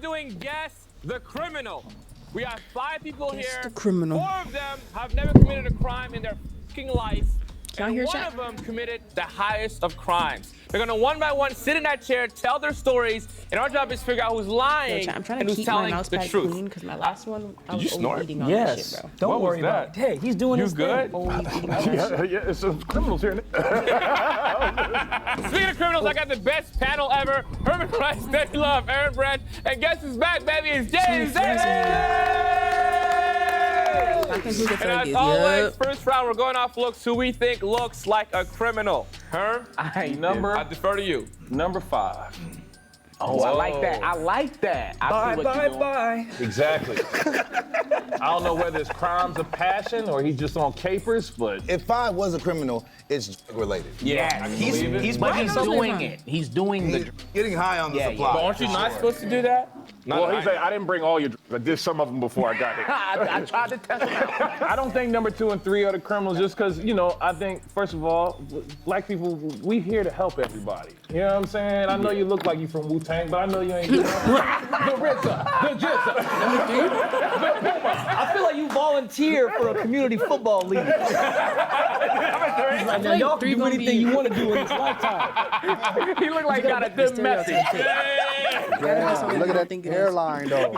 doing Guess the Criminal. We have 5 people Guess here. the criminal. 4 of them have never committed a crime in their fucking life. Can I And hear one chat? of them committed the highest of crimes. They're gonna one by one sit in that chair, tell their stories, and our job is to figure out who's lying Chat, I'm trying and to who's keep my telling mouse the pad truth. clean because my last one I was you snort? overeating on Yes. that shit, bro. Don't What was worry about it. that? Hey, he's doing You his good? thing. Always eating on that shit. Yeah, it's some criminals here. Speaking of criminals, I got the best panel ever. Herman Price, Debbie Love, Aaron Brett, and guess who's back, baby? It's James. I think who gets And as it. always, first round, we're going off looks. Who we think looks like a criminal. Herm, I defer to you. Number 5. Oh, I like that. I like that. I see what you're doing. Bye. Exactly. I don't know whether it's crimes of passion or he's just on capers, but If 5 was a criminal, it's related. Yeah, he's doing it. He's doing the. Getting high on the supply. But aren't you not supposed to do that? well, he's like, I didn't bring all your drugs. I did some of them before I got here. I tried to test him out. I don't think number 2 and 3 are the criminals just because, I think, first of all, black people, we here to help everybody. You know what I'm saying? I know you look like you from Wu-Tang, but I know you ain't. The Rizza, the Jizza. I feel like you volunteer for a community football league. Like, now, y'all can do anything you want to do in this lifetime. He looked like he got a good message. Look at that hairline, though.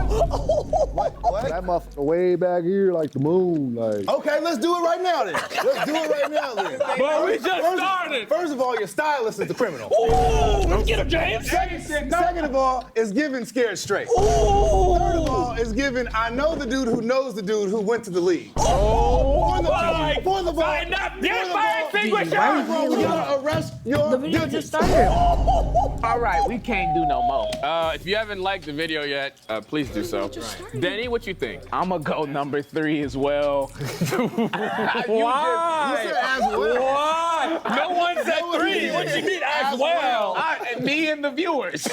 What? That motherfucker way back here, like the moon, like. Okay, let's do it right now then. Let's do it right now then. But we just started. First of all, your stylist is the criminal. Ooh, let's get him, James. Second of all, it's giving scared straight. Ooh. Third of all, it's giving I know the dude who knows the dude who went to the league. Oh, Fourth of all, sign up. Get fire extinguisher. we gotta arrest your The video digits. just started. All right, we can't do no more. If you haven't liked the video yet, please do so. Denny, what you think? I'm gonna go number 3 as well. Why? You said as well. Why? No one said 3. What you mean as well? Me and the viewers.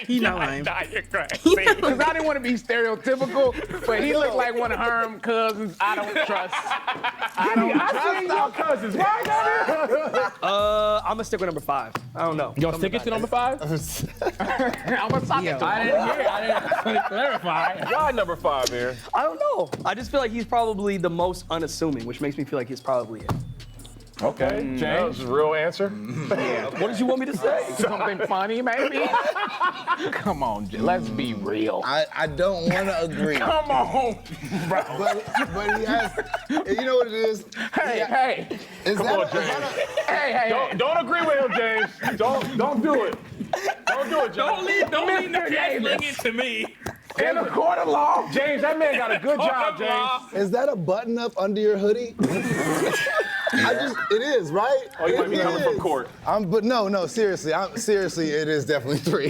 He not lying. You're crazy. Because I didn't want to be stereotypical, but he looked like one of Herm's cousins I don't trust. I seen your cousins. Why I'm gonna stick with number 5. I don't know. You gonna stick it to number 5? I'm gonna sock it to I him. didn't hear it. I didn't clarify. Why number 5 here? I don't know. I just feel like he's probably the most unassuming, which makes me feel like he's probably it. Okay, James, real answer. What did you want me to say? Something funny, maybe? Come on, let's be real. I don't want to agree. Come on, bro. But he has, you know what it is? Hey. Is Come that on, a- James. Hey. Don't agree with him, James. Don't do it. Don't do it, James. Don't leave the Davis. it to me. In a court of law. James, that man got a good job, James. Is that a button up under your hoodie? It is, right? Oh, you might be coming from court. But no, seriously, it is definitely 3.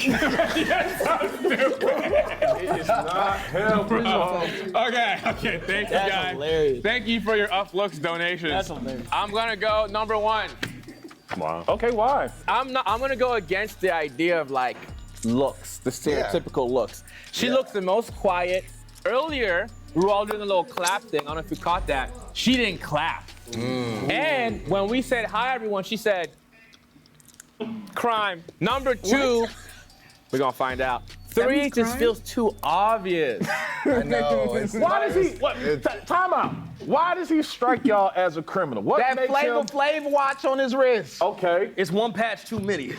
It is not him, bro. Okay, thank you guys. hilarious. Thank you for your Upflux donations. That's hilarious. I'm gonna go number 1. Wow. Okay, why? I'm gonna go against the idea of like looks, the stereotypical looks. She looks the most quiet. Earlier, we were all doing a little clap thing. I don't know if you caught that. She didn't clap. And when we said hi everyone, she said crime. Number 2, we're gonna find out. 3 just crime? feels too obvious. I know. Why does he? Time out. Why does he strike y'all as a criminal? What That makes Flavor him? Flav watch on his wrist. Okay. It's one patch too many.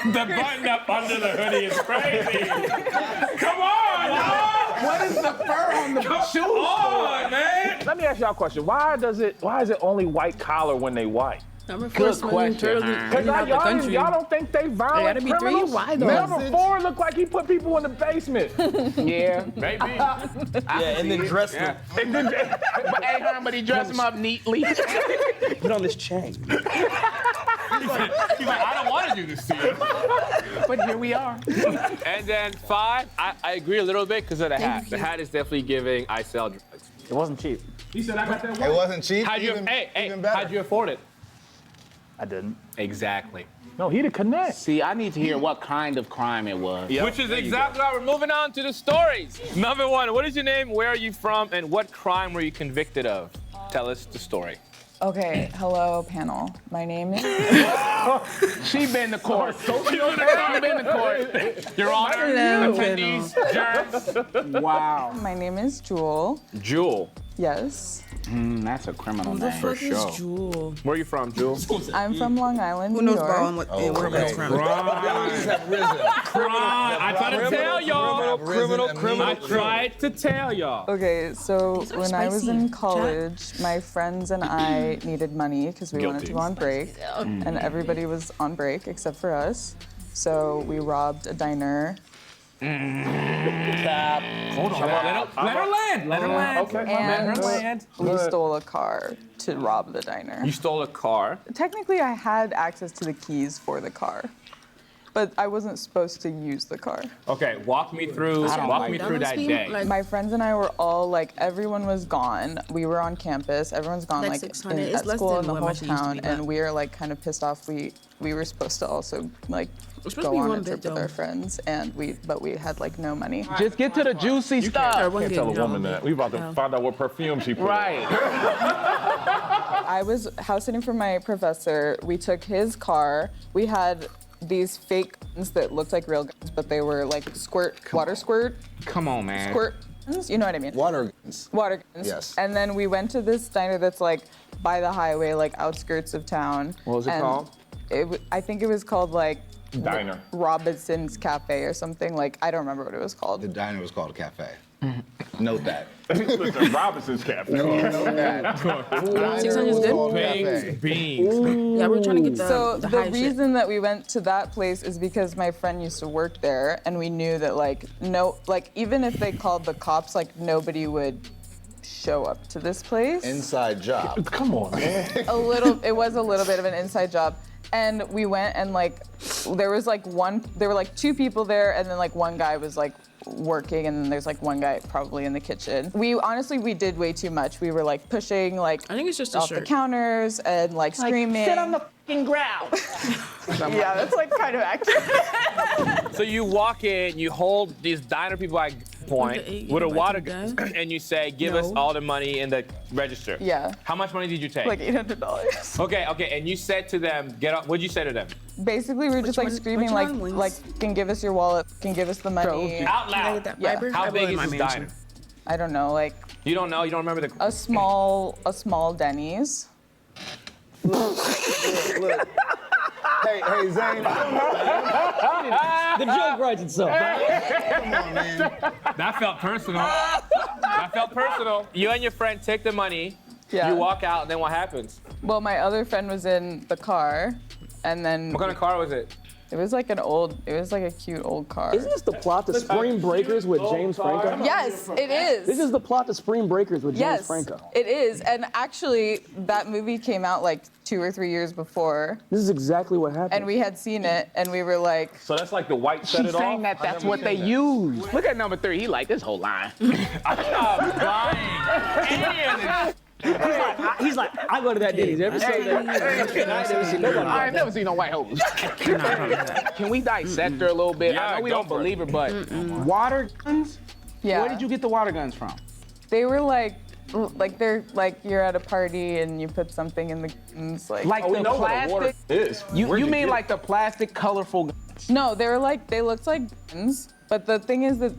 The button up under the hoodie is crazy. Come on, y'all! What is the fur on the shoes? Come on, man! Let me ask y'all a question. Why is it only white collar when they white? Number 4 smuggling turtles Because out the y'all country. don't think they violent gotta be 3. criminals? Why though? Number 4 look like he put people in the basement. Yeah. Maybe. Yeah, and then dress them. And then, But he dressed him up neatly. Put on this chain. He's like, I don't want to do this to you. But here we are. And then 5, I agree a little bit because of the hat. The hat is definitely giving I sell drugs. It wasn't cheap. He said I got that It wasn't cheap. How'd you, even better. how'd you afford it? I didn't. Exactly. no, he the connect. See, I need to hear what kind of crime it was. Which is exactly why we're moving on to the stories. Number 1, what is your name, where are you from, and what crime were you convicted of? Tell us the story. Okay, hello, panel. My name is. She been to court. She been to court. Your Honor, attendees, germs. Wow. My name is Jewel. Jewel. Yes. That's a criminal name. What is Jewel? Where are you from, Jewel? I'm from Long Island, Who New knows York. about what it's from? I tried to tell y'all. I tried to tell y'all. Okay, so These are when I was spicy. in college, my friends and I needed money because we wanted to go on break, Mm. and everybody was on break except for us. So we robbed a diner. Hold on. Let her land. Let her land. Okay, And we stole a car to rob the diner. You stole a car. Technically, I had access to the keys for the car, but I wasn't supposed to use the car. Okay, walk me through that day. My friends and I were all like, everyone was gone. We were on campus. Everyone's gone Like like 600. at It's less school than in the what whole my shit used to town, be, but- and we were like kind of pissed off. We were supposed to also like supposed to go be on one a trip bit, with our though. friends, and we had like no money. Just get to the juicy stuff. Can't tell a woman that. We about to find out what perfume she put on. Right. I was house sitting for my professor. We took his car. We had these fake guns that looked like real guns, but they were like water squirt Come on, man. guns. You know what I mean? Water guns. Water guns. Yes. And then we went to this diner that's like by the highway, like outskirts of town. What was it And called? I think it was called like Diner. Robinson's Cafe or something. Like I don't remember what it was The called. diner was called a cafe. Note that. Listen, Robinson's Cafe. Note that. 600 is good. Cafe. Beans. Yeah, we're trying to get So the the high shit. reason that we went to that place is because my friend used to work there, and we knew that even if they called the cops, like nobody would show up to this place. Inside job. Come on, man. It was a little bit of an inside job. And we went and there were like two people there, and then like one guy was like working, and then there's like one guy probably in the kitchen. We did way too much. We were like pushing like I think it's just a off the shirt. counters and like screaming. Sit on the fucking ground. Yeah, that's like kind of accurate. So you walk in, you hold these diner people at point Okay, with a you water invite gun, them and you say, "Give us No. all the money in the register." Yeah. How much money did you take? Like $800. Okay, and you said to them, "Get up." What'd you say to them? Basically, we were just like one- screaming which one? Wings? can give us your wallet, can give us the money. Out Can I loud. get that Yeah. fiber? How I big will in is my this mansion. diner? I don't know, like You don't know. You don't remember the. a small Denny's. Hey, Zane. The joke writes itself. Come on, man. That felt personal. That felt personal. You and your friend take the money. Yeah. You walk out, and then what happens? Well, my other friend was in the car, and then What kind of car was it? it was like a cute old car. Isn't this the plot to Spring Breakers with James Franco? Yes, it is. This is the plot to Spring Breakers with James Yes, Franco. it is. And actually, that movie came out like 2 or 3 years before, This is exactly what happened. and we had seen it, and we were like, So that's like the white set She's it off? saying that that's what they use. Look at number 3. He like this whole line. Stop lying. Any of He's like, I go to that Denny's every Sunday. I never see nobody. I ain't never seen no white hoes. Can we dissect her a little bit? Yeah, I know we go don't for it. believe her, but water guns? yeah. Where did you get the water guns from? They were like they're like you're at a party and you put something in the guns, like. Like We the know what a water plastic? is. You Where'd mean get like the plastic colorful guns? No, they looked like guns, but the thing is that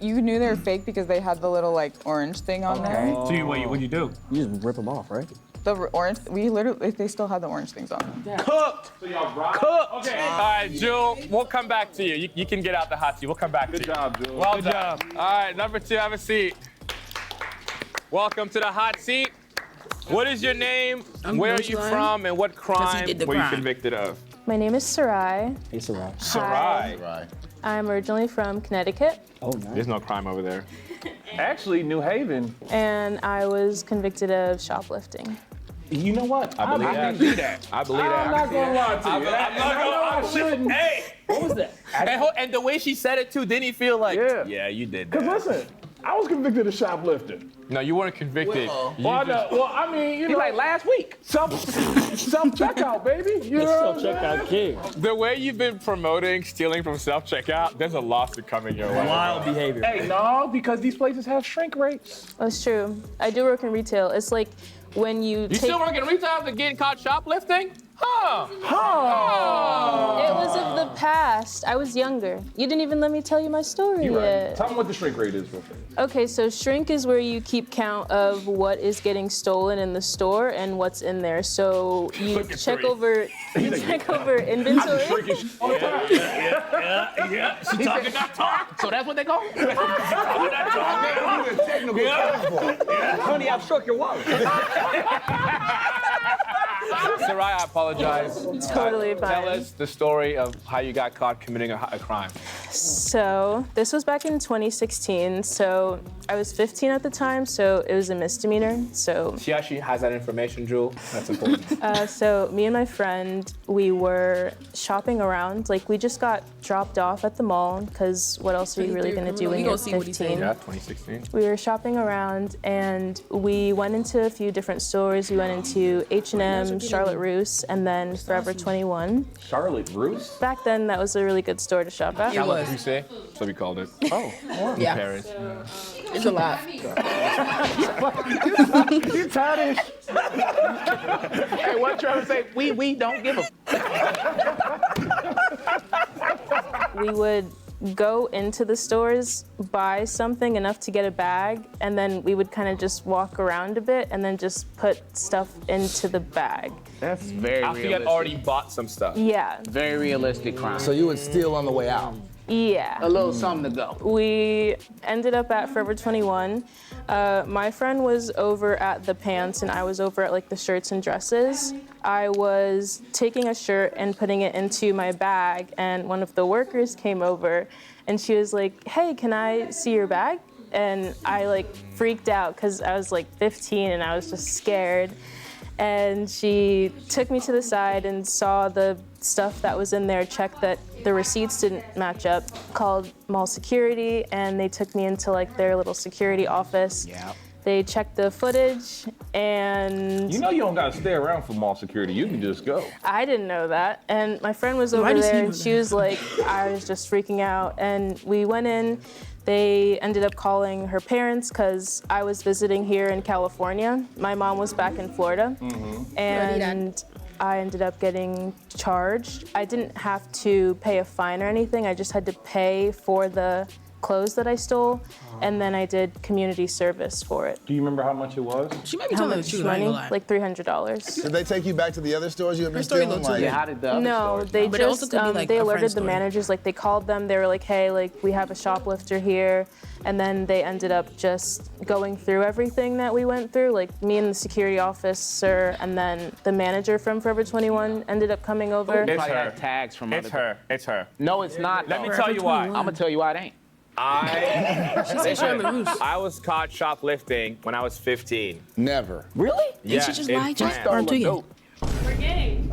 you knew they were fake because they had the little like orange thing on there. So what'd you do? You just rip them off, right? The orange, they still had the orange things on. Cooked. Cooked. Okay. All right, Jewel, we'll come back to you. You can get out the hot seat. We'll come back to you. Good job, Jewel. Well done. All right, number 2, have a seat. Welcome to the hot seat. What is your name? Where are you Nosline. from? And what crime did the were you crime. convicted of? My name is Sarai. Hey, Sarai. Sarai. Right. I'm originally from Connecticut, Oh, nice. There's no crime over there. Actually, New Haven. and I was convicted of shoplifting. You know what? I believe I that. can do that. I believe that. I'm not gonna lie to you. I shouldn't. Hey, What was that? and the way she said it too, didn't he feel like? Yeah. you did Cause that. listen, I was convicted of shoplifting. No, you weren't convicted. Well, I mean, you He's know, like last week. self-checkout, baby. You know what I'm saying? king. The way you've been promoting stealing from self-checkout, there's a lawsuit coming your way. Wild behavior. Hey, no, because these places have shrink rates. That's true. I do work in retail. It's like when you You still work in retail after getting caught shoplifting? Huh. It was of the past. I was younger. You didn't even let me tell you my story You're right. yet. Tell them what the shrink rate is real fast. Okay, so shrink is where you keep count of what is getting stolen in the store and what's in there. So you check over inventory. All the time. Yeah. She talking that talk. So that's what they call it? Honey, I've struck your wallet. Sarai, I apologize. Totally fine. Tell us the story of how you got caught committing a crime. So this was back in 2016. So I was 15 at the time, so it was a misdemeanor. So She actually has that information, Jewel. That's important. So me and my friend, we were shopping around. Like we just got dropped off at the mall because what else are you really gonna do when You you're gonna see what he 15? Yeah, 2016. We were shopping around and we went into a few different stores. We went into H&M, Charlotte Russe, and then Forever 21. Charlotte Russe? Back then, that was a really good store to shop at. It was. You say? So we called it. Oh, Yeah. Paris. It's a lot. you childish. Hey, what Trevor say? We don't give a We would go into the stores, buy something enough to get a bag, and then we would kind of just walk around a bit and then just put stuff into the bag. That's very After you had already bought some stuff. Yeah, Very realistic crime. So you would steal on the way out. yeah. a little something to go. We ended up at Forever 21. My friend was over at the pants and I was over at like the shirts and dresses. I was taking a shirt and putting it into my bag and one of the workers came over and she was like, "Hey, can I see your bag?" And I like freaked out because I was like 15 and I was just scared. And she took me to the side and saw the stuff that was in there, checked that the receipts didn't match up, called mall security, and they took me into like their little security office. Yeah. They checked the footage, and You know you don't gotta stay around for mall security. You can just go. I didn't know that. And my friend was over does he there, know and she was like, I was just freaking out. And we went in. They ended up calling her parents because I was visiting here in California. My mom was back in Florida. And I ended up getting charged. I didn't have to pay a fine or anything. I just had to pay for the clothes that I stole, and then I did community service for it. Do you remember how much it was? She might be How telling the much truth. I ain't money? gonna lie. Like $300. Did they take you back to the other stores you had been Her story stealing? looked too Like, Yeah, how did the other No, stores they know? But it also just could be, like, they a alerted friend's the story. managers. Like they called them. They were like, "Hey, like we have a shoplifter here," and then they ended up just going through everything that we went through. Like me and the security officer, and then the manager from Forever 21 ended up coming over. It's Probably her. had tags from It's other. her. It's her. No, it's not. Let me though. tell you why. I'm gonna tell you why it ain't. She said Charlotte Russe. I was caught shoplifting when I was 15. never. Really? Yeah, She just in lied to France. you. Or I'm tweaking.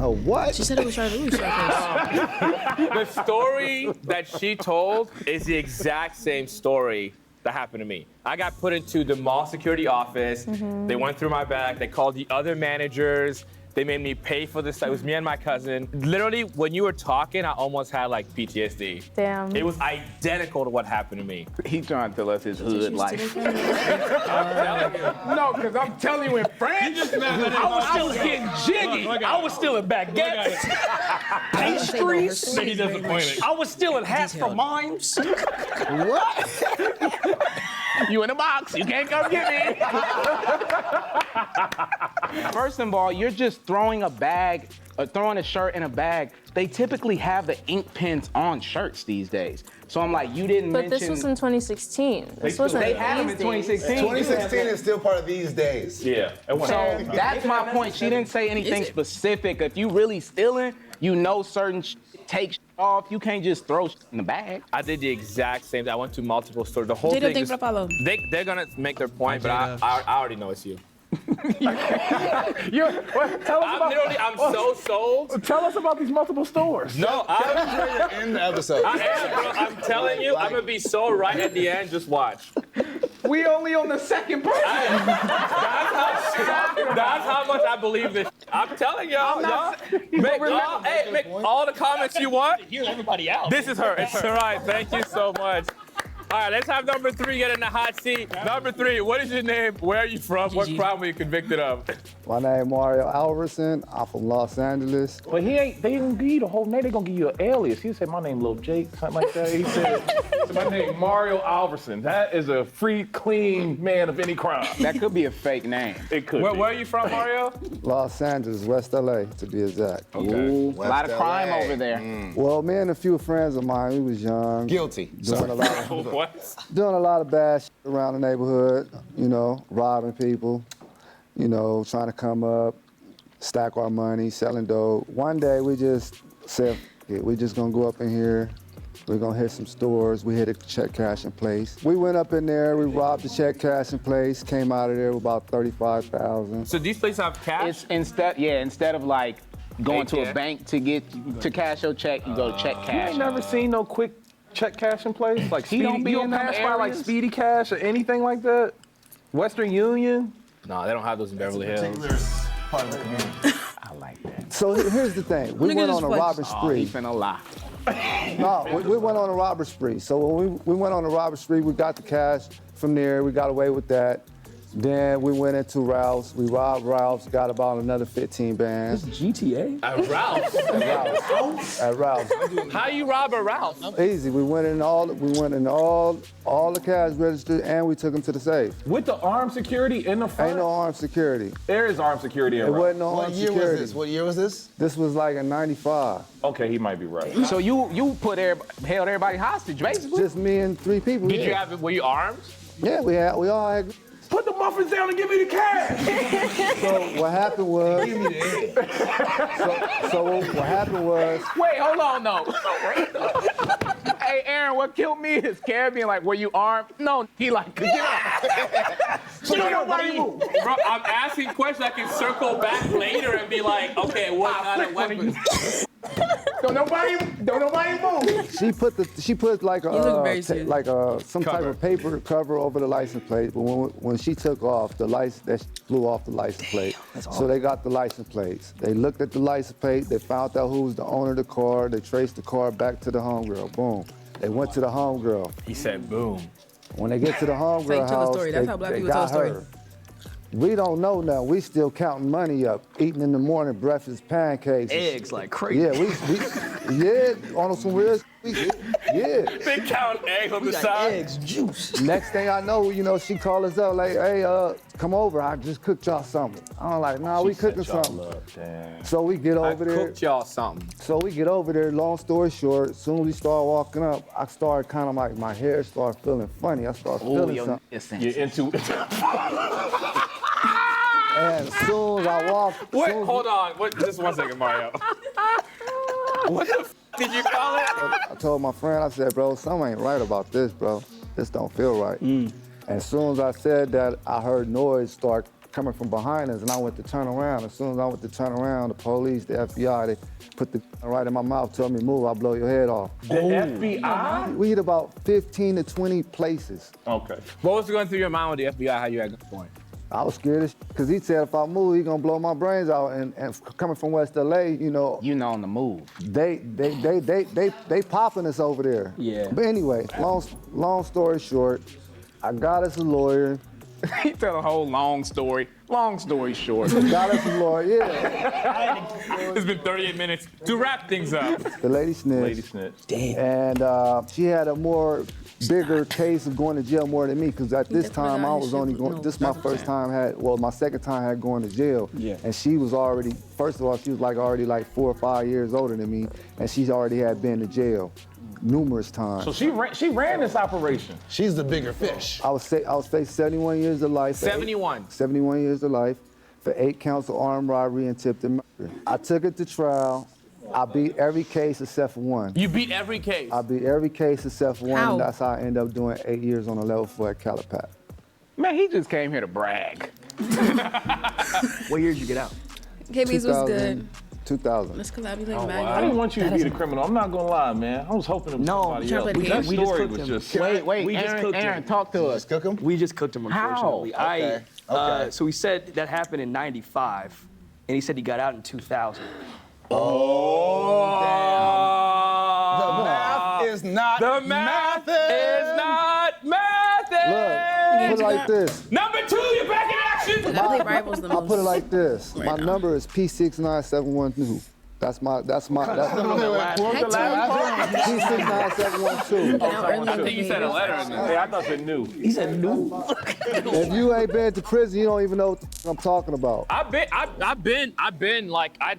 Oh, what? She said it was Charlotte Russe at first. The story that she told is the exact same story that happened to me. I got put into the mall security office. They went through my bag. They called the other managers. They made me pay for this. It was me and my cousin. Literally, when you were talking, I almost had like PTSD. Damn. It was identical to what happened to me. He trying to tell us his hood life. I'm telling you. No, because I'm telling you, in France, I was still getting jiggy. I was still in baguettes, pastries. He's disappointed. I was still in hats from mimes. You in a box. You can't come get me. First of all, you're just throwing a bag, throwing a shirt in a bag. They typically have the ink pens on shirts these days. So I'm like, you didn't But mention. this was in 2016. This wasn't They had them in these days. 2016. 2016 is still part of these days. Yeah. It went So that's my point. She didn't say anything Is it? specific. If you really stealing, you know certain take off. You can't just throw in the bag. I did the exact same thing. I went to multiple stores. The whole Jada, thing thanks is, for the follow. they're gonna make their point, but I already know it's you. Tell us I'm so sold. Tell us about these multiple stores. No, In the episode. I am, bro. I'm telling you, I'm gonna be so right at the end. Just watch. We only on the second person. That's how much I believe this. I'm telling y'all, make all the comments you want. Hear everybody out. This is her. It's all right. Thank you so much. All right, let's have number 3 get in the hot seat. Number 3, what is your name? Where are you from? What crime were you convicted of? My name Mario Alverson. I'm from Los Angeles. But they didn't give you the whole name. They gonna give you an alias. He said, my name Lil Jake, something like that. He said, my name Mario Alverson. That is a free, clean man of any crime. That could be a fake name. It could Where be. are you from, Mario? Los Angeles, West LA, to be exact. Ooh, a lot of West crime LA. over there. Well, me and a few friends of mine, we was young. Guilty. Doing a What? lot of bad shit around the neighborhood, robbing people, trying to come up, stack our money, selling dope. One day we just said, we just gonna go up in here, we're gonna hit some stores. We hit a check cashing place. We went up in there, we robbed the check cashing place, came out of there with about 35,000. So these places have cash? It's instead of like going to ATM? a bank to cash your check, you go to check You cash. ain't never seen no quick check cashing place? Like He don't be you in don't them pass by like areas? Speedy Cash or anything like that? Western Union? No, they don't have those in Beverly Hills. Part of the community. I like that. So here's the thing, we Nigga went just on a like- robbing Oh, he spree. finna lie. No, we went on a robbery spree. So when we went on a robbery spree, we got the cash from there. We got away with that. Then we went into Ralph's. We robbed Ralph's, got about another 15 bands. GTA? At Ralph's? At Ralph's. How you rob a Ralph? Easy. We went in all the cash register, and we took them to the safe. With the armed security in the front? Ain't no armed security. There is armed security It in Ralph's. wasn't no What armed year security. was this? What year was this? This was like in '95. Okay, he might be right. So you held everybody hostage, basically. Just me and 3 people. Did you have it? Were you armed? Yeah, we all had. Put the muffins down and give me the cash! So what happened was. So what happened was. Wait, hold on, no. Hey, Aaron, what killed me is Karen being like, were you armed? No, he like, get out. Don't nobody move. Bro, I'm asking questions I can circle back later and be like, okay, what kind of weapons? Don't nobody move. She put like a look very serious. some type of paper cover over the license plate. But when she took off, that flew off the license plate. So they got the license plates. They looked at the license plate. They found out who was the owner of the car. They traced the car back to the homegirl. Boom. They went to the homegirl. He said, boom. When they get to the homegirl Tell the house, story. That's how black they people tell got a story. her. We don't know now. We still counting money up, eating in the morning breakfast pancakes. Eggs like crazy. Yeah, on some real. Yeah. They count eggs on the Got side. eggs, juice. Next thing I know, she called us up like, hey, come over. I just cooked y'all something. I'm like, nah, we cooking something. Damn. So we get over there. Cooked y'all something. So we get over there. Long story short, as soon as we start walking up, I started kind of like my hair started feeling funny. I started feeling something. You're into And as soon as I walked, Wait, hold on. Just 1 second, Mario. What the did you call it? I told my friend, I said, bro, something ain't right about this, bro. This don't feel right. And as soon as I said that, I heard noise start coming from behind us, and I went to turn around. As soon as I went to turn around, the police, the FBI, they put the right in my mouth, told me, move, I'll blow your head off. the FBI? We hit about 15 to 20 places. Okay. What was going through your mind with the FBI? How you at this point? I was scared as because he said if I move, he gonna blow my brains out. And coming from West LA, You know on the move. they popping us over there. Yeah. But anyway, long story short, I got us a lawyer. He tell a whole long story. Long story short. Got us a lawyer, yeah. It's been 38 minutes to wrap things up. The lady snitched. Lady snitch. And she had a bigger case of going to jail more than me, because at this time I was only going, this is my first time my second time had going to jail. Yeah. And she was already, first of all, she was already 4 or 5 years older than me, and she's already had been to jail numerous times. So she ran this operation. She's the bigger fish. I was facing 71 years of life. 71. 71 years of life for 8 counts of armed robbery and attempted murder. I took it to trial. I beat every case except for one. You beat every case. I beat every case except for one, How? and that's how I ended up doing 8 years on a level 4 at Calipat. Man, he just came here to brag. What year did you get out? KB's was good. 2000. Let's collab. You like I Maggie? didn't want you to be the criminal. I'm not gonna lie, man. I was hoping it was somebody else. we That just story cooked was him. just. Wait, We just cooked Aaron, him. talk to us. Cook him? We just cooked him, unfortunately. Okay. Okay. So he said that happened in '95, and he said he got out in 2000. The math is not The math is not mathing. Look, put it like this. Number 2, you're back in action. I play Rivals the most. I'll put it like this. Right My now. number is P69712. That's my. P69712. Get out early in I the think you said a game. letter in there. Hey, I thought you knew. He said no. If you ain't been to prison, you don't even know what the I'm talking about. I've been like, I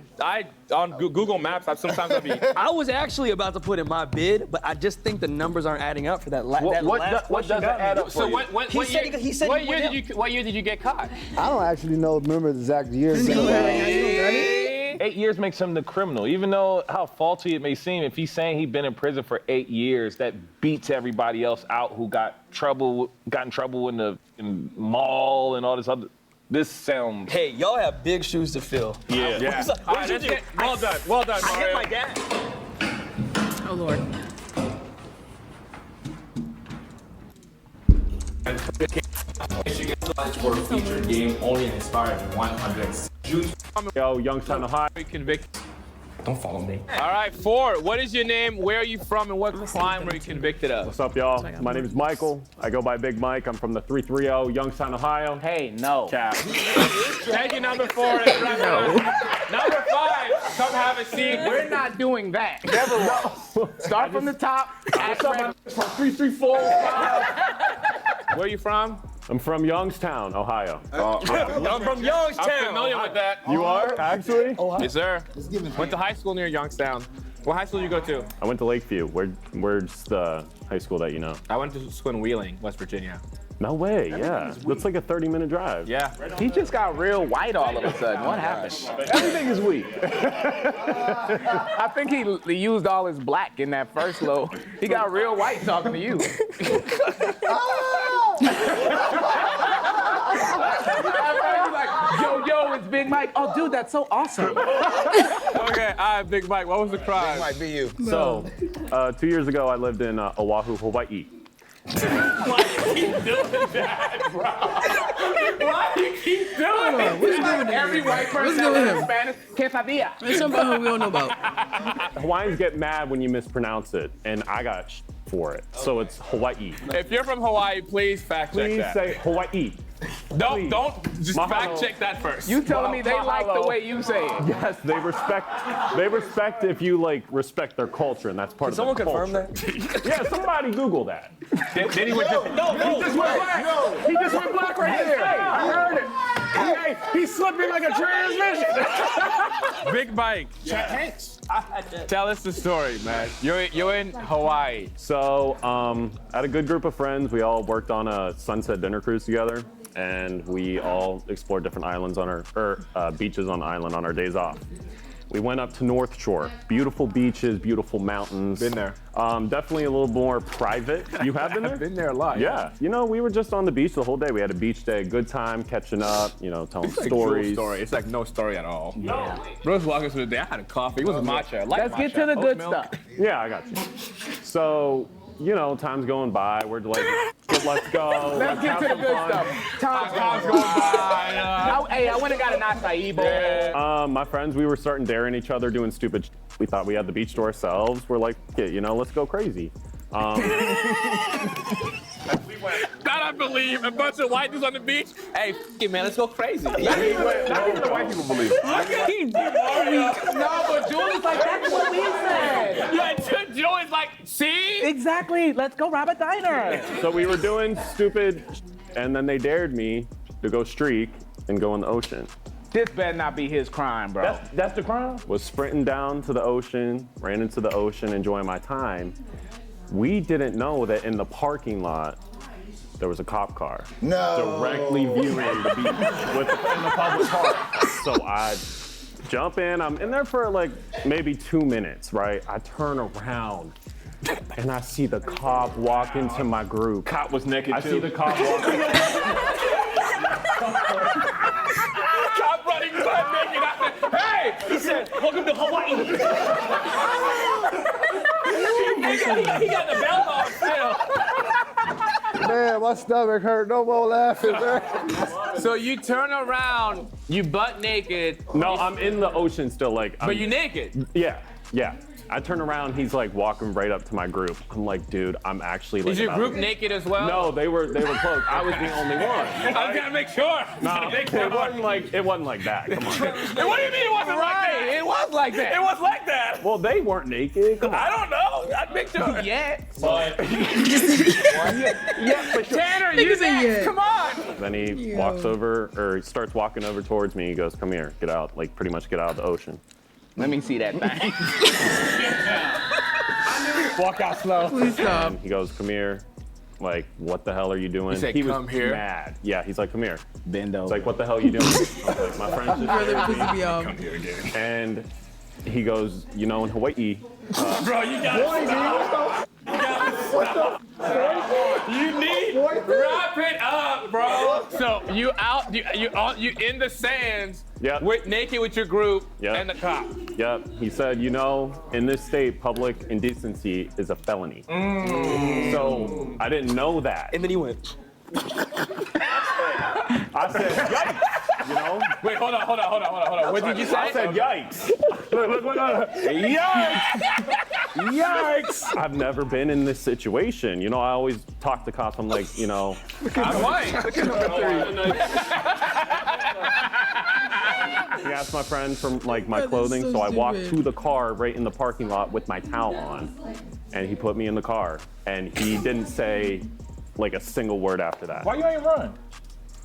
on Google Maps, sometimes I'll be. I was actually about to put in my bid, but I just think the numbers aren't adding up for that. What doesn't add up So for you? what He said year, he said what he year went did you what year did you get caught? I don't actually remember the exact year. 8 years makes him the criminal. Even though how faulty it may seem, if he's saying he's been in prison for 8 years, that beats everybody else out who got in trouble in the mall and all this other. This sounds. Hey, y'all have big shoes to fill. Yeah. All right, let's get, well done, Mario. I hit my dad. Oh Lord. Feature game only inspired 100. Yo, Youngstown, Ohio. Convicted. Don't follow me. All right, 4. What is your name? Where are you from? And what crime were you convicted of? What's up, y'all? My name is Michael. I go by Big Mike. I'm from the 330 Youngstown, Ohio. Hey, no. Cap. Thank you, number 4. Let's wrap it up. Number 5. Come have a seat. We're not doing that. Never will. Start from the top. What's up, man? From 334. Where are you from? I'm from Youngstown, Ohio. I'm from Youngstown. I'm familiar with that. You are, actually? Yes, sir. Went to high school near Youngstown. What high school did you go to? I went to Lakeview. Where's the high school that you know? I went to school in Wheeling, West Virginia. No way, yeah. That's like a 30-minute drive. Yeah. He just got real white all of a sudden. What happened? Everything is weak. I think he used all his black in that first low. He got real white talking to you. Like, yo, it's Big Mike. Oh, dude, that's so awesome. Okay, all right, Big Mike, what was the crime? Might be you. So, 2 years ago, I lived in Oahu, Hawaii. Why do you keep doing that, bro? Why do you keep doing it? What's good with Every him? white person What's good with that him? Spanish, que sabía. There's something who we don't know about. Hawaiians get mad when you mispronounce it, and I got for it. So it's Hawaii. If you're from Hawaii, please fact check Please that. say Hawaii. Don't just Mahalo. fact check that first. You telling me they like the Mahalo. way you say it? Yes, they respect if you respect their culture, and that's part Someone of the confirm culture. that? Yeah, somebody Google that. Then he went to. He just went black right there. I heard it. He slipped me like a transmission. Big Mike. Tell us the story, man. You're in Hawaii. So, I had a good group of friends. We all worked on a sunset dinner cruise together, and we all explored different islands beaches on the island on our days off. We went up to North Shore. Beautiful beaches, beautiful mountains. Been there. Definitely a little more private. You have been there? Been there a lot. Yeah. You know, we were just on the beach the whole day. We had a beach day, good time, catching up, telling stories. Story. It's like no story at all. Yeah. Bro's walking through the day. I had a coffee. It was a matcha. Let's get to the good stuff. Yeah, I got you. So, time's going by. We're like, let's go. Let's get have to the some good fun. stuff. Time's going by. Hey, I went and got an acai bowl. My friends, we were starting daring each other, doing stupid shit. We thought we had the beach to ourselves. We're like, let's go crazy. That I believe. A bunch of white dudes on the beach. Hey, man, let's go crazy. Not even the white people believe it. No, but Julie's like, that's what we said. Yeah, Joey's like, see? Exactly. Let's go rob a diner. So we were doing stupid and then they dared me to go streak and go in the ocean. This better not be his crime, bro. That's the crime? Was sprinting down to the ocean, ran into the ocean, enjoying my time. We didn't know that in the parking lot, there was a cop car. No. Directly viewing the beach in the public park. So I jump in, I'm in there for maybe 2 minutes, right? I turn around and I see the cop walk into my group. Cop was naked I too. see the cop walk Cop running butt naked out there. Hey! He said, welcome to Hawaii. he got the belt on still. Man, my stomach hurt. No more laughing, man. So you turn around, you butt naked. No, I'm in the ocean still, like. But you naked. Yeah. I turn around, he's like walking right up to my group. I'm like, dude, I'm actually like. Is your group naked as well? No, they were close. I was the only one. I was gonna make sure. No, it wasn't like that. Come on. What do you mean it wasn't like that? It was like that. It was like that. Well, they weren't naked. Come on. I don't know. I'd make sure. Yeah. But Yeah, for sure. Tanner, you say next. yeah. Come on. Then he walks over, or he starts walking over towards me. He goes, come here, get out, like pretty much get out of the ocean. Let me see that thing. Walk out slow. Please stop. And he goes, come here. Like, what the hell are you doing? He said, was "Come here." mad. Yeah, he's like, come here. Bend over. It's like, what the hell are you doing? I was like, my friend's just Brother, here. pisses me off. And he goes, you know, in Hawaii. Bro, you gotta stop. You need wrap it up, bro. So you out, you in the sands, Yep. naked with your group Yep. and the cop. Yep. He said, you know, in this state, public indecency is a felony. So I didn't know that. And then he went. I said, yikes. You know? Wait, hold on. What did you say? I said, yikes. Look. Yikes. Yikes. I've never been in this situation. You know, I always talk to cops. I'm like, you know. I'm white. He asked my friend for like my That is clothing, so so I walked stupid. to the car right in the parking lot with my towel on, and he put me in the car, and he didn't say like a single word after that. Why you ain't run?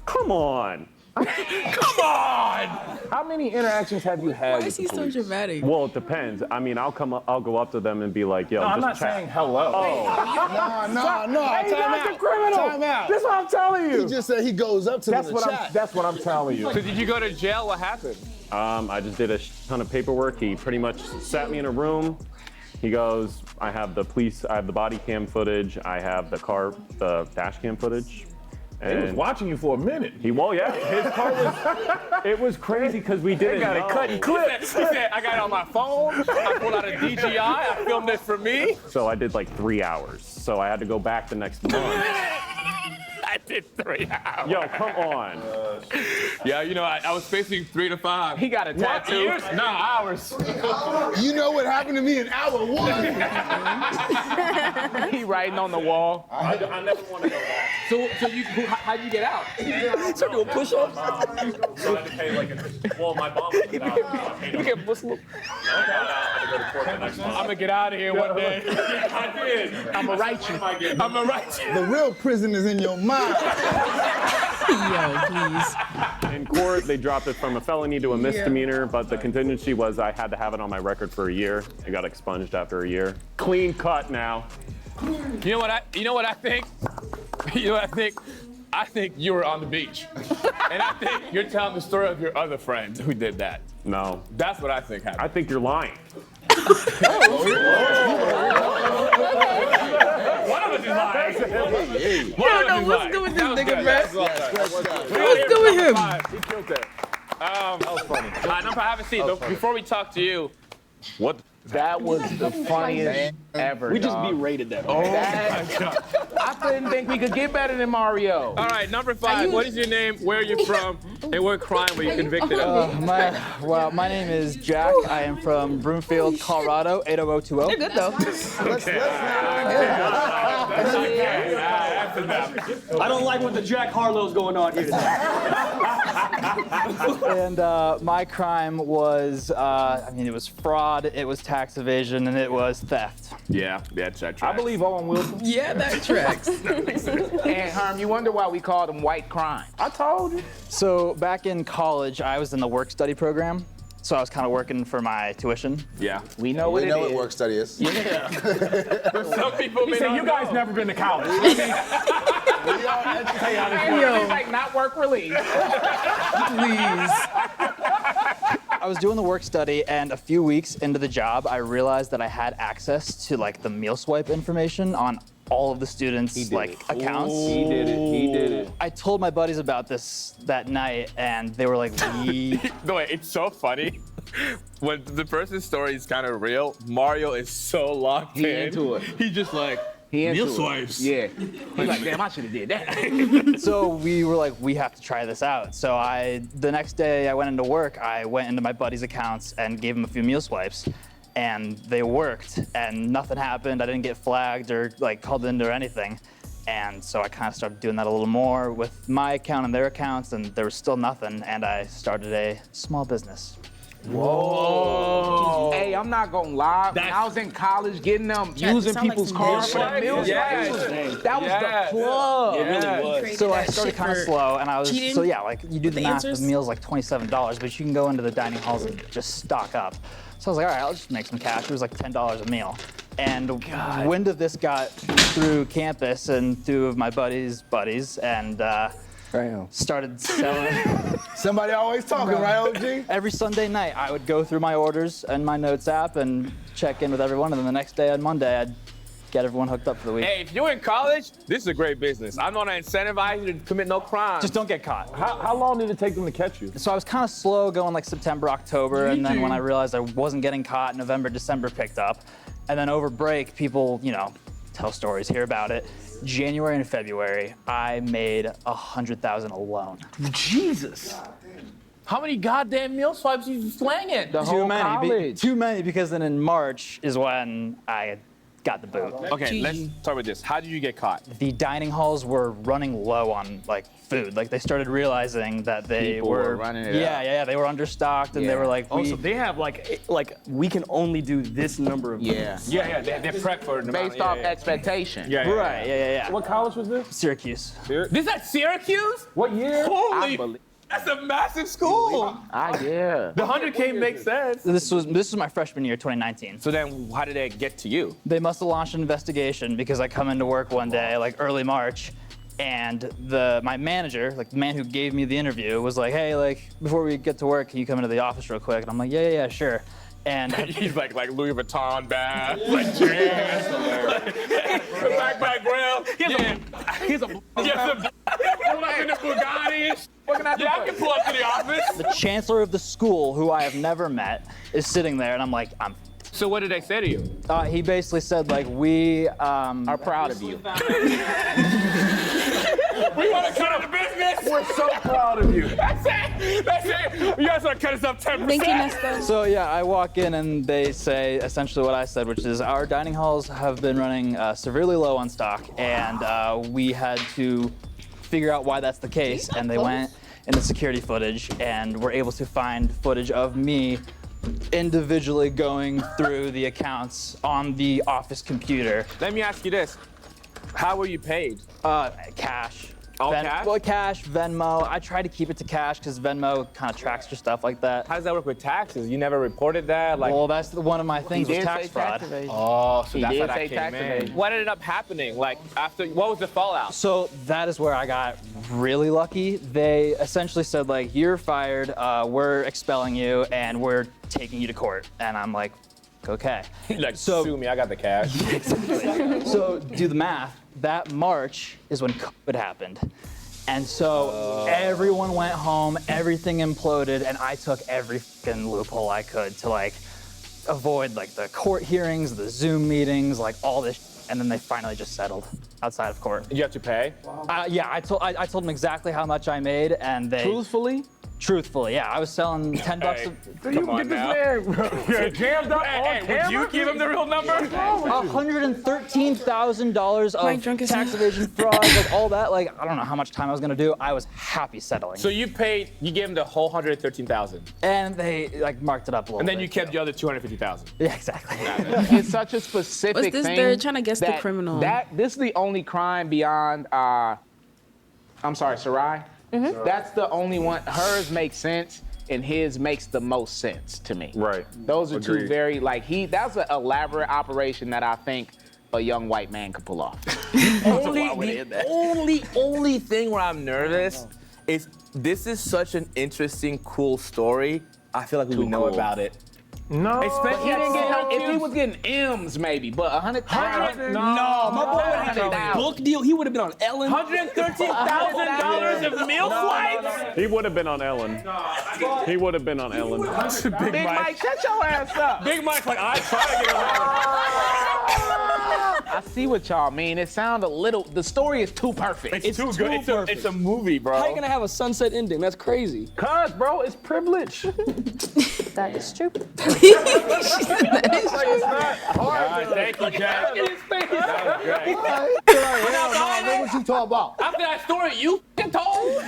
Come on. Come on. How many interactions have you had Why with is he the so police? dramatic? Well, it depends. I mean, I'll go up to them and be like, yo, No, I'm just not chat. saying hello. No. Hey, that's a criminal. Time out. That's what I'm telling you. He just said he goes up to them to chat. That's what I'm telling you. So did you go to jail? What happened? I just did a ton of paperwork. He pretty much sat me in a room. He goes, I have the body cam footage. I have the dash cam footage. He was watching you for a minute. His car was, it was crazy because we didn't got it know. cut and clipped. He said, I got it on my phone. I pulled out a DJI. I filmed it for me. So I did like 3 hours. So I had to go back the next month. I did 3 hours. Yo, come on. Yeah, you know, I was facing 3 to 5. He got a tattoo. Years? No, hours. You know what happened to me in hour 1? He writing on the wall. I never want to go back. So how'd you get out? So do a push-up. So I had to pay like my mom was out. You get Muslim. I got out. I had to go to court the next month. I'm gonna get out of here one day. I did. I'm gonna write you. I'm gonna write you. The real prison is in your mind. Yo, please. In court, they dropped it from a felony to a misdemeanor, but the contingency was I had to have it on my record for a year. It got expunged after a year. Clean cut now. You know what I think? You know what I think? I think you were on the beach. And I think you're telling the story of your other friend who did that. No. That's what I think happened. I think you're lying. One of us is lying. I don't know what's good with this nigga, bro. What's good with him? He killed that. That was funny. All right, number, have a seat. Before we talk to you, what? That was the funniest ever. We just dog. berated that. I didn't think we could get better than Mario. All right, number 5. What is your name? Where are you from? And what crime were you convicted of? My name is Jack. I am from Broomfield, Colorado, 80020. Good though. I don't like what the Jack Harlow's going on here. And my crime was, it was fraud, it was tax evasion, and it was theft. Yeah, that tracks. I believe Owen Wilson. Yeah, that tracks. And Herm, you wonder why we called them white crime. I told you. So back in college, I was in the work study program. So I was kind of working for my tuition. Yeah. We know what We it know is. what work study is. Yeah. Some people may not You guys know. never been to college. It's like not work release. Please. I was doing the work study, and a few weeks into the job, I realized that I had access to like the meal swipe information on all of the students' accounts. He did it. I told my buddies about this that night, and they were like, No, wait, it's so funny. When the person's story is kind of real, Mario is so locked in. Into it. He's just like, meal swipes. Yeah. He's like, damn, I should have did that. So we were like, we have to try this out. So the next day I went into work, I went into my buddies' accounts and gave them a few meal swipes. And they worked, and nothing happened. I didn't get flagged or called in or anything. And so I kind of started doing that a little more with my account and their accounts, and there was still nothing. And I started a small business. Whoa. Hey, I'm not gonna lie. When I was in college getting them, using people's cars for the meal swipes, that was the plug. It really was. So I started kind of slow, and I was, cheating? so yeah, you do the math, answers? the meal's like $27, but you can go into the dining halls and just stock up. So I was like, all right, I'll just make some cash. It was like $10 a meal. And wind of this got through campus and two of my buddies, and started selling. Somebody always talking, right, OG? Every Sunday night, I would go through my orders and my notes app and check in with everyone, and then the next day on Monday, I'd get everyone hooked up for the week. Hey, if you're in college, this is a great business. I'm gonna incentivize you to commit no crime. Just don't get caught. How long did it take them to catch you? So I was kind of slow going like September, October, and then when I realized I wasn't getting caught, November, December picked up. And then over break, people, tell stories, hear about it. January and February, I made $100,000 alone. Jesus. How many goddamn meal swipes you slanging? Too many, because then in March is when I got the boot. Okay, let's start with this. How did you get caught? The dining halls were running low on food. They started realizing that they People were running it out. they were understocked, and they were like, so they have we can only do this number of Yeah, they're prepped for it. Based off expectation. Right, yeah. What college was this? Syracuse. This at Syracuse? What year? Holy, that's a massive school. Yeah. The 100K makes sense. This was my freshman year, 2019. So then how did they get to you? They must have launched an investigation because I come into work one day, early March, and my manager, the man who gave me the interview, was like, hey, before we get to work, can you come into the office real quick? And I'm like, yeah, sure. And he's like Louis Vuitton bag, jazz, backpack grill. He's a in the Bugatti. I can pull up to the office. The chancellor of the school, who I have never met, is sitting there, and I'm like, So what did they say to you? He basically said, we are proud of you. We want to cut out the business. We're so proud of you. That's it. You guys want to cut us up 10%. Thank you, Nestor. So yeah, I walk in and they say essentially what I said, which is our dining halls have been running severely low on stock, and we had to figure out why that's the case. And they went into security footage and were able to find footage of me individually going through the accounts on the office computer. Let me ask you this. How were you paid? Cash. All cash? Well, cash, Venmo. I try to keep it to cash because Venmo kind of tracks your stuff like that. How does that work with taxes? You never reported that? Well, that's one of my things was tax fraud. Oh, so that's how that came tax in. evasion. What ended up happening? After, what was the fallout? So that is where I got really lucky. They essentially said, you're fired, we're expelling you, and we're taking you to court. And I'm like, okay. Sue me, I got the cash. So do the math. That March is when COVID happened. And so everyone went home, everything imploded, and I took every fucking loophole I could to avoid the court hearings, the Zoom meetings, all this, and then they finally just settled outside of court. Did you have to pay? Yeah, I told them exactly how much I made, and they Truthfully, yeah. I was selling $10. Come on now. You're jammed up on camera? Would you give him the real number? $113,000 of tax evasion, fraud, all that. I don't know how much time I was gonna do. I was happy settling. So you gave him the whole $113,000. And they marked it up a little bit. And then you kept the other $250,000. Yeah, exactly. It's such a specific What's this? thing. They're trying to guess the criminal. This is the only crime beyond, I'm sorry, Sarai? Mm-hmm. That's the only one. Hers makes sense, and his makes the most sense to me. Right. Those are Agreed. two very, that's an elaborate operation that I think a young white man could pull off. The only thing where I'm nervous is this is such an interesting, cool story. I feel like we would know about it. No. But he didn't get no. If he was getting M's, maybe, but 100,000. No, my boy would got a book deal. He would have been on Ellen. $113,000 of meal swipes? He would have been on Ellen. He would have been on Ellen. Big Mike, shut your ass up. Big Mike's like, I try to get on I see what y'all mean. It sounds a little. The story is too perfect. It's too good. It's a movie, bro. How you gonna have a sunset ending? That's crazy. Cuz, bro, it's privilege. That is true. That is true. All right, thank you, Jack. What you talking about? After that story you told?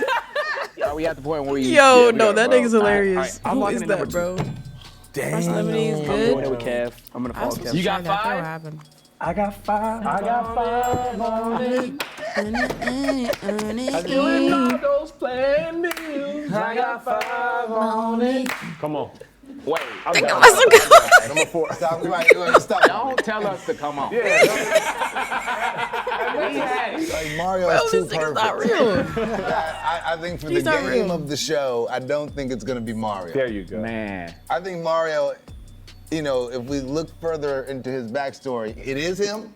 Are we at the point where we? Yo, no, that nigga's hilarious. I'm Who locking is in that, number bro? Damn. Celebrity is I'm good. doing it with Kev. I'm gonna follow Kev. You got What 5? happened? I got 5 on it. I doing all those plan deals. I got 5 on it. Come on. Wait. Number 4. Stop. Stop. Don't tell us to come on. Like Mario is too perfect. Not real. I think for the game of the show, I don't think it's gonna be Mario. There you go. Man. I think Mario, you know, if we look further into his backstory, it is him.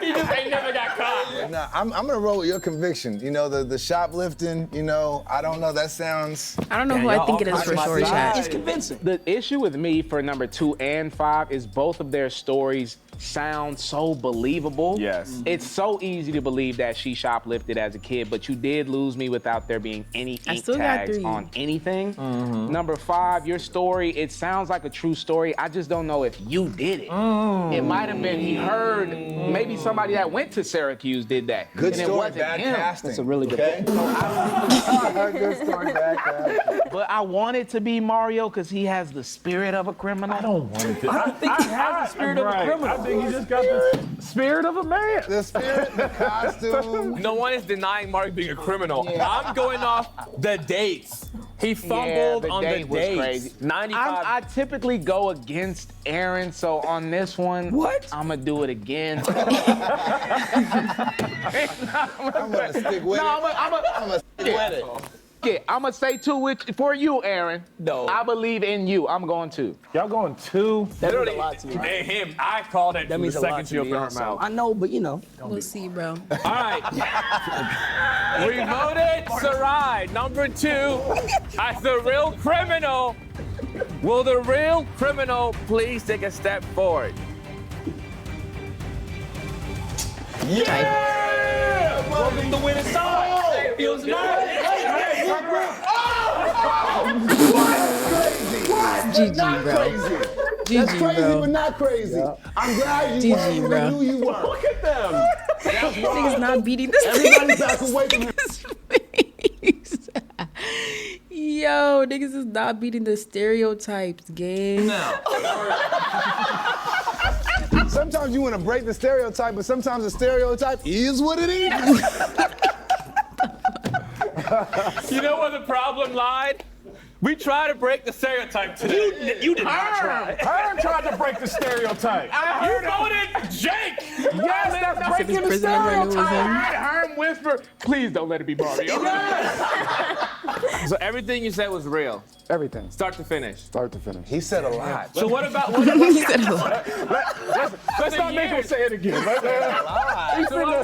He just ain't never got caught. No, I'm gonna roll with your conviction. You know, the shoplifting, you know, I don't know, that sounds... I don't know who I think it is for sure, chat. It's convincing. The issue with me for number 2 and 5 is both of their stories sound so believable. Yes. It's so easy to believe that she shoplifted as a kid, but you did lose me without there being any ink tags on anything. Number 5, your story, it sounds like a true story. I just don't know if you did it. It might have been he heard, maybe somebody that went to Syracuse did that. Good and story, it wasn't bad him. casting. That's a really good okay? Good story, bad casting. But I want it to be Mario because he has the spirit of a criminal. I don't want it to. I don't think he has the spirit of a criminal. I think he just got the spirit of a man. The spirit, the costume. No one is denying Mark being a criminal. I'm going off the dates. He fumbled on the date was dates. crazy. 95. I typically go against Aaron, so on this one, I'm gonna do it again. I'm gonna stick with it. I'm gonna stick with it. Yeah, I'm gonna say 2 for you, Aaron. No. I believe in you. I'm going 2. Y'all going 2? That means a lot to me. Hey, him. I called it That from means the a lot second to she me. opened her Also. mouth. I know, but you know. We'll see, bro. All right. We voted Sarai, number 2, as the real criminal. Will the real criminal please take a step forward? Yeah! Welcome to winning side. It feels nice. GG, bro. That's GG, crazy, bro. but not crazy. I'm glad you GG, were bro. who you were. Look at them. Niggas not beating this Everybody's back away from him. Yo, niggas is not beating the stereotypes, gang. Sometimes you want to break the stereotype, but sometimes the stereotype is what it is. You know where the problem lied? We tried to break the stereotype today. You did not try. Herm tried to break the stereotype. You voted Jake! Yes, that's breaking the prison member knew it was stereotype. him. I heard Herm whisper, please don't let it be Mario. So everything you said was real, Everything, start to finish. start to finish. He said a lot. So what about He said a lot. Let's not make him say it again. So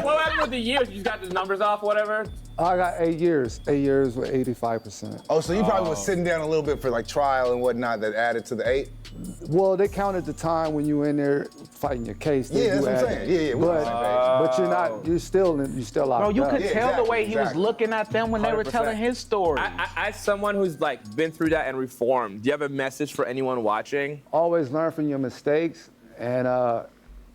what happened with the years? You just got the numbers off, whatever? I got 8 years. 8 years with 85%. Oh, so you probably was sitting down a little bit for like trial and whatnot that added to the 8? Well, they counted the time when you were in there fighting your case. Yeah, that's what I'm saying. Yeah, we on the same page. But you're not. You're still locked Bro, you up. could Yeah, tell the way he was exactly. looking at them when they were 100%. telling his story. As someone who's like been through that and reformed, do you have a message for anyone watching? Always learn from your mistakes, and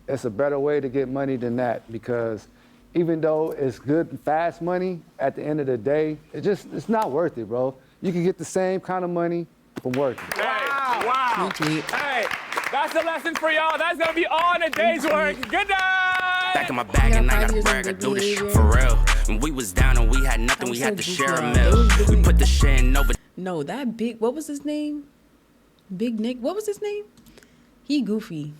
it's a better way to get money than that, because even though it's good and fast money, at the end of the day, it's not worth it, bro. You can get the same kind of money from working. Wow. Hey, that's the lesson for y'all. That's gonna be all in a day's work. Good night. Back in my bag and I gotta brag, I do this shit for real. When we was down and we had nothing, we had to share a meal. We put the shit in over. No, that big, what was his name? Big Nick, what was his name? He goofy.